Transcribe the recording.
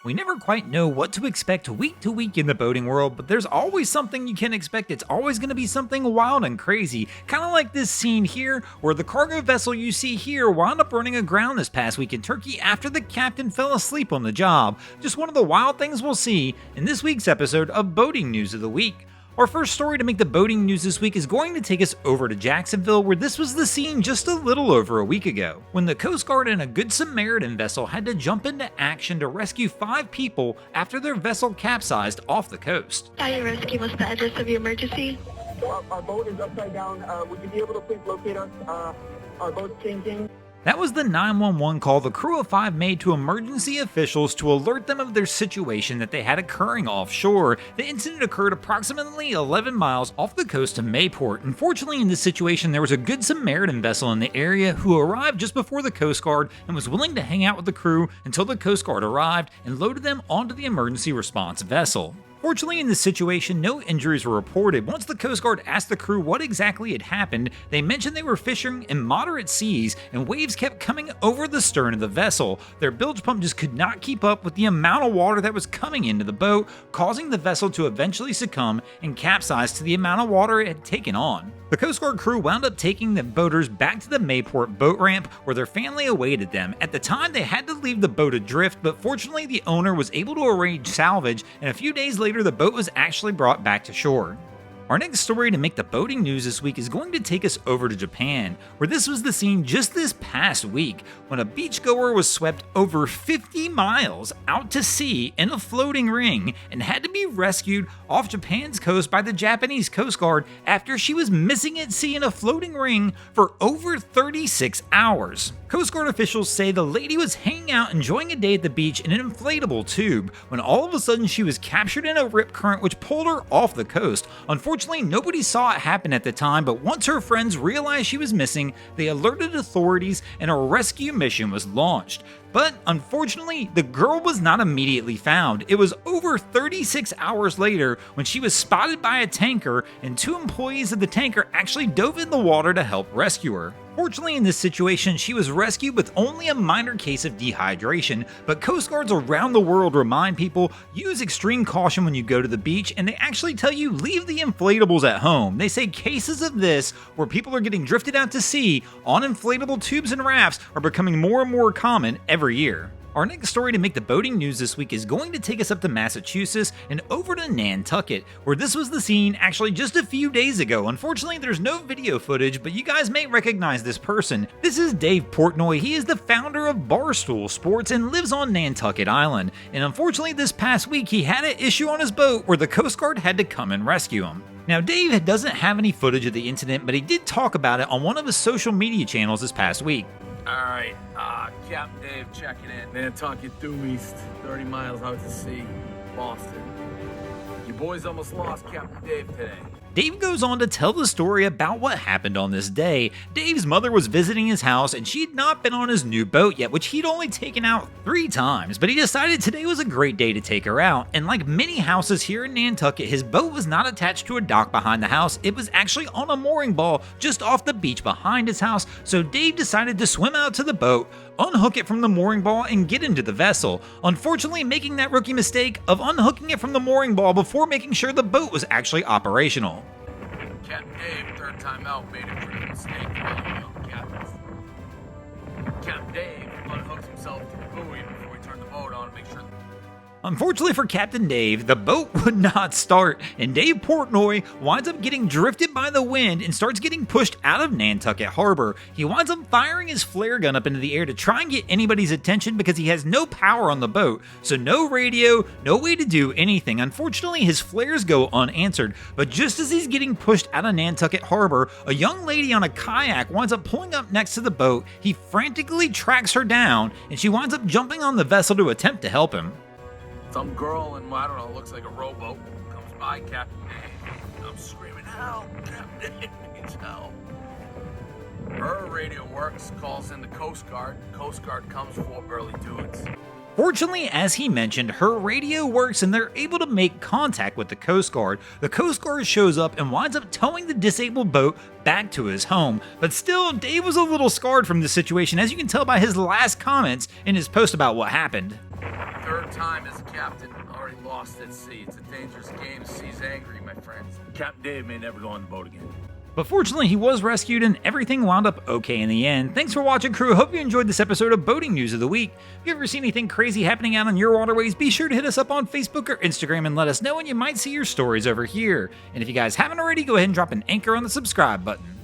We never quite know what to expect week to week in the boating world, but there's always something you can expect. It's always going to be something wild and crazy. Kind of like this scene here, where the cargo vessel you see here wound up running aground this past week in Turkey after the captain fell asleep on the job. Just one of the wild things we'll see in this week's episode of Boating News of the Week. Our first story to make the boating news this week is going to take us over to Jacksonville, where this was the scene just a little over a week ago, when the Coast Guard and a Good Samaritan vessel had to jump into action to rescue 5 people after their vessel capsized off the coast. Fire rescue, what's the address of your emergency? Well, our boat is upside down. Would you be able to please locate us? Our boat's sinking. That was the 911 call the crew of 5 made to emergency officials to alert them of their situation that they had occurring offshore. The incident occurred approximately 11 miles off the coast of Mayport. Unfortunately, in this situation, there was a Good Samaritan vessel in the area who arrived just before the Coast Guard and was willing to hang out with the crew until the Coast Guard arrived and loaded them onto the emergency response vessel. Fortunately, in this situation, no injuries were reported. Once the Coast Guard asked the crew what exactly had happened, they mentioned they were fishing in moderate seas and waves kept coming over the stern of the vessel. Their bilge pump just could not keep up with the amount of water that was coming into the boat, causing the vessel to eventually succumb and capsize to the amount of water it had taken on. The Coast Guard crew wound up taking the boaters back to the Mayport boat ramp where their family awaited them. At the time, they had to leave the boat adrift, but fortunately the owner was able to arrange salvage, and a few days later the boat was actually brought back to shore. Our next story to make the boating news this week is going to take us over to Japan, where this was the scene just this past week when a beachgoer was swept over 50 miles out to sea in a floating ring and had to be rescued off Japan's coast by the Japanese Coast Guard after she was missing at sea in a floating ring for over 36 hours. Coast Guard officials say the lady was hanging out enjoying a day at the beach in an inflatable tube when all of a sudden she was captured in a rip current which pulled her off the coast. Unfortunately, nobody saw it happen at the time, but once her friends realized she was missing, they alerted authorities and a rescue mission was launched. But unfortunately, the girl was not immediately found. It was over 36 hours later when she was spotted by a tanker, and 2 employees of the tanker actually dove in the water to help rescue her. Fortunately, in this situation, she was rescued with only a minor case of dehydration, but Coast Guards around the world remind people use extreme caution when you go to the beach, and they actually tell you leave the inflatables at home. They say cases of this, where people are getting drifted out to sea on inflatable tubes and rafts, are becoming more and more common every year. Our next story to make the boating news this week is going to take us up to Massachusetts and over to Nantucket, where this was the scene actually just a few days ago. Unfortunately, there's no video footage, but you guys may recognize this person. This is Dave Portnoy. He is the founder of Barstool Sports and lives on Nantucket Island. And unfortunately, this past week, he had an issue on his boat where the Coast Guard had to come and rescue him. Now, Dave doesn't have any footage of the incident, but he did talk about it on one of his social media channels this past week. Alright, Captain Dave checking in. Nantucket due east, 30 miles out to sea, Boston. You boys almost lost Captain Dave today. Dave goes on to tell the story about what happened on this day. Dave's mother was visiting his house and she had not been on his new boat yet, which he'd only taken out 3 times, but he decided today was a great day to take her out. And like many houses here in Nantucket, his boat was not attached to a dock behind the house. It was actually on a mooring ball just off the beach behind his house, so Dave decided to swim out to the boat, unhook it from the mooring ball, and get into the vessel. Unfortunately, making that rookie mistake of unhooking it from the mooring ball before making sure the boat was actually operational. Captain Dave, third time out, made a pretty mistake. Captain Dave unhooked himself to the buoy before he turned the boat on to make sure. Unfortunately for Captain Dave, the boat would not start, and Dave Portnoy winds up getting drifted by the wind and starts getting pushed out of Nantucket Harbor. He winds up firing his flare gun up into the air to try and get anybody's attention because he has no power on the boat, so no radio, no way to do anything. Unfortunately, his flares go unanswered, but just as he's getting pushed out of Nantucket Harbor, a young lady on a kayak winds up pulling up next to the boat. He frantically tracks her down, and she winds up jumping on the vessel to attempt to help him. Some girl in, I don't know, looks like a rowboat, comes by Captain Dave. I'm screaming, help! Captain Dave needs help. Her radio works, calls in the Coast Guard. Coast Guard comes, 4 burly dudes. Fortunately, as he mentioned, her radio works and they're able to make contact with the Coast Guard. The Coast Guard shows up and winds up towing the disabled boat back to his home. But still, Dave was a little scarred from this situation, as you can tell by his last comments in his post about what happened. third time as a captain, already lost at sea. It's a dangerous game. Sea's angry, my friends. Captain Dave may never go on the boat again. But fortunately, he was rescued and everything wound up okay in the end. Thanks for watching, crew. Hope you enjoyed this episode of Boating News of the Week. If you ever see anything crazy happening out on your waterways, be sure to hit us up on Facebook or Instagram and let us know, and you might see your stories over here. And if you guys haven't already, go ahead and drop an anchor on the subscribe button.